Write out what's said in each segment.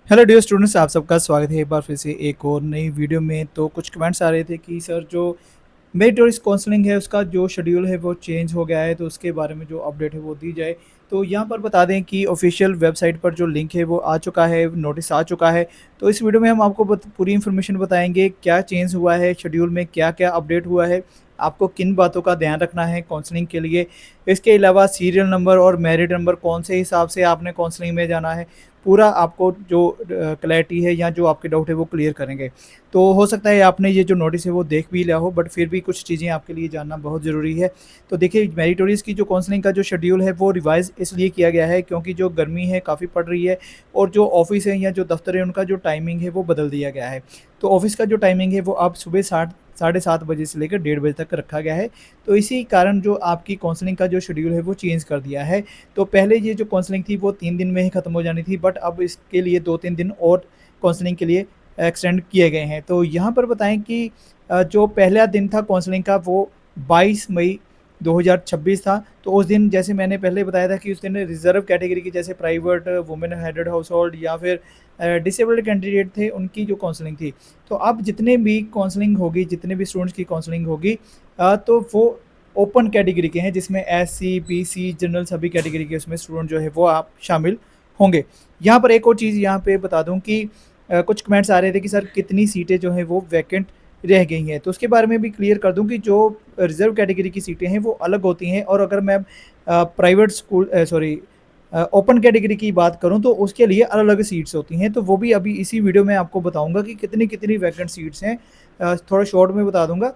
Hello dear students, आप सबका स्वागत है एक बार फिर से एक और नई वीडियो में। तो कुछ कमेंट्स आ रहे थे कि सर जो मेरिटोरियस काउंसलिंग है उसका जो शेड्यूल है वो चेंज हो गया है, तो उसके बारे में जो अपडेट है वो दी जाए। तो यहाँ पर बता दें कि ऑफिशियल वेबसाइट पर जो लिंक है वो आ चुका है, नोटिस आ चुका है। तो इस वीडियो में हम आपको पूरी इन्फॉर्मेशन बताएंगे क्या चेंज हुआ है शेड्यूल में, क्या क्या अपडेट हुआ है, आपको किन बातों का ध्यान रखना है काउंसलिंग के लिए। इसके अलावा सीरियल नंबर और मेरिट नंबर कौन से हिसाब से आपने काउंसलिंग में जाना है, पूरा आपको जो क्लैरिटी है या जो आपके डाउट है वो क्लियर करेंगे। तो हो सकता है आपने ये जो नोटिस है वो देख भी लिया हो, बट फिर भी कुछ चीज़ें आपके लिए जानना बहुत ज़रूरी है। तो देखिए, मेरिटोरियस की जो काउंसलिंग का जो शेड्यूल है वो रिवाइज़ इसलिए किया गया है क्योंकि जो गर्मी है काफ़ी पड़ रही है, और जो ऑफिस है या जो दफ्तर है उनका जो टाइमिंग है वो बदल दिया गया है। तो ऑफिस का जो टाइमिंग है वो अब सुबह 7:30 बजे से लेकर 1:30 बजे तक रखा गया है। तो इसी कारण जो आपकी काउंसलिंग का जो शेड्यूल है वो चेंज कर दिया है। तो पहले ये जो काउंसलिंग थी वो 3 दिन में ही ख़त्म हो जानी थी, बट अब इसके लिए 2-3 दिन और काउंसलिंग के लिए एक्सटेंड किए गए हैं। तो यहाँ पर बताएँ कि जो पहला दिन था काउंसलिंग का वो 22 मई 2026 था। तो उस दिन जैसे मैंने पहले बताया था कि उस दिन रिज़र्व कैटेगरी की, जैसे प्राइवेट, वुमेन हेडेड हाउसहोल्ड या फिर डिसेबल्ड कैंडिडेट थे, उनकी जो काउंसलिंग थी। तो अब जितने भी काउंसलिंग होगी, जितने भी स्टूडेंट्स की काउंसलिंग होगी, तो वो ओपन कैटेगरी के हैं, जिसमें एससी, बीसी, जनरल सभी कैटेगरी के उसमें स्टूडेंट जो है वो आप शामिल होंगे। यहाँ पर एक और चीज़ यहाँ पे बता दूँ कि कुछ कमेंट्स आ रहे थे कि सर कितनी सीटें जो हैं वो वैकेंट रह गई हैं। तो उसके बारे में भी क्लियर कर दूँ कि जो रिज़र्व कैटेगरी की सीटें हैं वो अलग होती हैं, और अगर मैं private school sorry open category की बात करूँ तो उसके लिए अलग-अलग सीट्स होती हैं। तो वो भी अभी इसी वीडियो में आपको बताऊँगा कि कितनी-कितनी वैकेंट सीट्स हैं। थोड़ा शॉर्ट में बता दूँगा।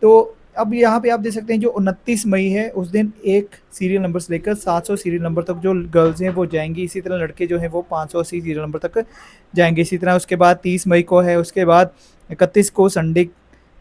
तो अब यहाँ पे आप देख सकते हैं जो 29 मई है उस दिन एक सीरियल नंबर से लेकर 700 सीरियल नंबर तक जो गर्ल्स हैं वो जाएँगी। इसी तरह लड़के जो हैं वो 580 सीरियल नंबर तक जाएँगे। इसी तरह उसके बाद 30 मई को है, उसके बाद 31 को संडे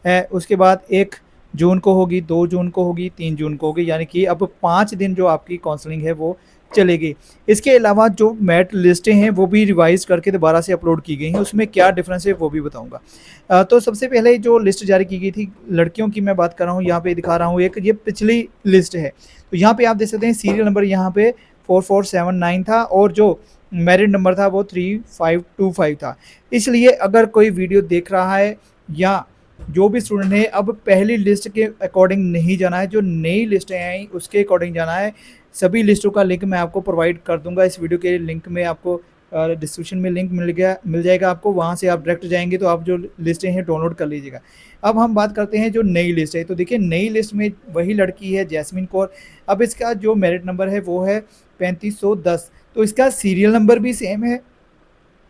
है, उसके बाद 1 जून को होगी, 2 जून को होगी, 3 जून को होगी, यानी कि अब 5 दिन जो आपकी काउंसलिंग है वो चलेगी। इसके अलावा जो मेरिट लिस्टें हैं वो भी रिवाइज़ करके दोबारा से अपलोड की गई हैं, उसमें क्या डिफ़रेंस है वो भी बताऊँगा। तो सबसे पहले जो लिस्ट जारी की गई थी लड़कियों की, मैं बात कर रहा हूँ, यहाँ पे दिखा रहा हूँ एक, ये पिछली लिस्ट है। तो यहाँ पे आप देख सकते हैं सीरियल नंबर यहाँ पे 4479 था, और जो मेरिट नंबर था वो 3525 था। इसलिए अगर कोई वीडियो देख रहा है या जो भी स्टूडेंट है, अब पहली लिस्ट के अकॉर्डिंग नहीं जाना है, जो नई लिस्टें आई उसके अकॉर्डिंग जाना है। सभी लिस्टों का लिंक मैं आपको प्रोवाइड कर दूँगा, इस वीडियो के लिंक में आपको डिस्क्रिप्शन में लिंक मिल जाएगा आपको, वहाँ से आप डायरेक्ट जाएँगे तो आप जो लिस्टें हैं डाउनलोड कर लीजिएगा। अब हम बात करते हैं जो नई लिस्ट है, तो देखिए नई लिस्ट में वही लड़की है जैस्मिन कौर। अब इसका जो मेरिट नंबर है वो है 3510, तो इसका सीरियल नंबर भी सेम है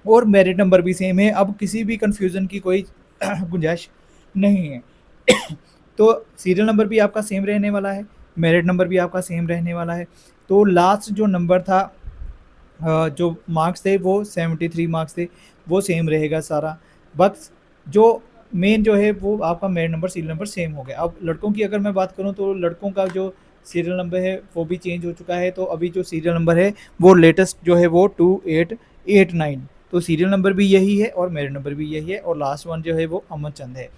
और मेरिट नंबर भी सेम है। अब किसी भी कन्फ्यूज़न की कोई गुंजाइश नहीं है। तो सीरियल नंबर भी आपका सेम रहने वाला है, मेरिट नंबर भी आपका सेम रहने वाला है। तो लास्ट जो नंबर था, जो मार्क्स थे वो 73 मार्क्स थे, वो सेम रहेगा सारा। बस जो मेन जो है वो आपका merit number, serial number same हो गया। अब लड़कों की अगर मैं बात करूँ तो लड़कों का जो सीरियल नंबर है वो भी चेंज हो चुका है। तो अभी जो सीरियल नंबर है वो लेटेस्ट जो है वो 2889, तो सीरियल नंबर भी यही है और मेरिट नंबर भी यही है, और लास्ट वन जो है वो अमन चंद है।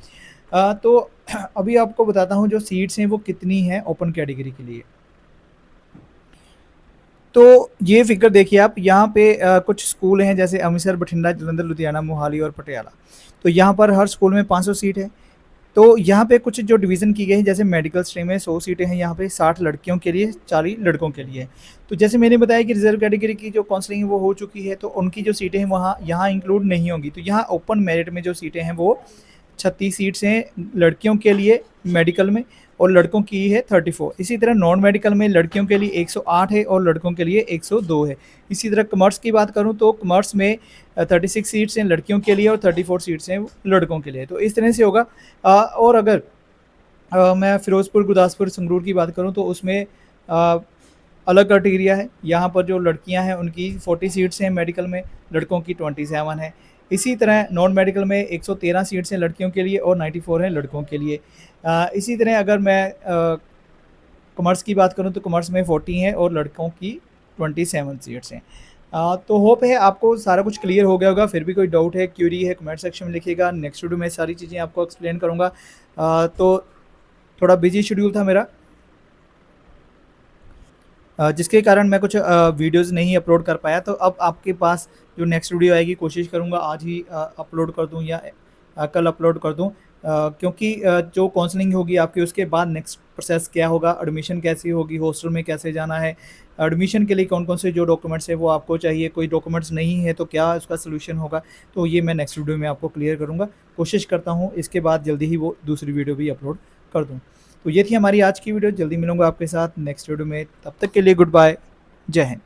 तो अभी आपको बताता हूँ जो सीट्स हैं वो कितनी हैं ओपन कैटेगरी के लिए। तो ये फ़िगर देखिए आप, यहाँ पे कुछ स्कूल हैं जैसे अमृतसर, बठिंडा, जलंधर, लुधियाना, मोहाली और पटियाला। तो यहाँ पर हर स्कूल में 500 सीट है। तो यहाँ पे कुछ जो डिवीज़न की गई है, जैसे मेडिकल स्ट्रीम में 100 सीटें हैं, यहाँ पे 60 लड़कियों के लिए, 40 लड़कों के लिए। तो जैसे मैंने बताया कि रिज़र्व कैटेगरी की जो काउंसलिंग है वो हो चुकी है, तो उनकी जो सीटें हैं वहाँ यहाँ इंक्लूड नहीं होंगी। तो यहाँ ओपन मेरिट में जो सीटें हैं वो 36 सीट्स हैं लड़कियों के लिए मेडिकल में, और लड़कों की है 34। इसी तरह नॉन मेडिकल में लड़कियों के लिए 108 है और लड़कों के लिए 102 है। इसी तरह कॉमर्स की बात करूँ तो कॉमर्स में 36 सीट्स हैं लड़कियों के लिए और 34 सीट्स हैं लड़कों के लिए। तो इस तरह से होगा। और अगर मैं फिरोज़पुर, गुरदासपुर, संगरूर की बात करूँ तो उसमें अ, अलग क्राइटेरिया है। यहाँ पर जो लड़कियाँ हैं उनकी 40 सीट्स हैं मेडिकल में, लड़कों की 27 है। इसी तरह नॉन मेडिकल में 113 सीट्स हैं लड़कियों के लिए और 94 हैं लड़कों के लिए। इसी तरह अगर मैं कॉमर्स की बात करूँ तो कॉमर्स में 40 हैं और लड़कों की 27 सीट्स हैं। तो होप है आपको सारा कुछ क्लियर हो गया होगा। फिर भी कोई डाउट है, क्यूरी है, कमेंट सेक्शन में लिखिएगा। नेक्स्ट वीडियो में सारी चीज़ें आपको एक्सप्लेन करूँगा। तो थोड़ा बिजी शेड्यूल था मेरा, जिसके कारण मैं कुछ वीडियोज़ नहीं अपलोड कर पाया। तो अब आपके पास जो नेक्स्ट वीडियो आएगी कोशिश करूँगा आज ही अपलोड कर दूँ या कल अपलोड कर दूँ, क्योंकि जो काउंसलिंग होगी आपकी उसके बाद नेक्स्ट प्रोसेस क्या होगा, एडमिशन कैसी होगी, हॉस्टल में कैसे जाना है, एडमिशन के लिए कौन-कौन से जो डॉक्यूमेंट्स हैं वो आपको चाहिए, कोई डॉक्यूमेंट्स नहीं है तो क्या उसका सॉल्यूशन होगा, तो ये मैं नेक्स्ट वीडियो में आपको क्लियर करूँगा। कोशिश करता हूँ इसके बाद जल्दी ही वो दूसरी वीडियो भी अपलोड कर दूँ। तो ये थी हमारी आज की वीडियो, जल्दी मिलूँगा आपके साथ नेक्स्ट वीडियो में, तब तक के लिए गुड बाय, जय हिंद।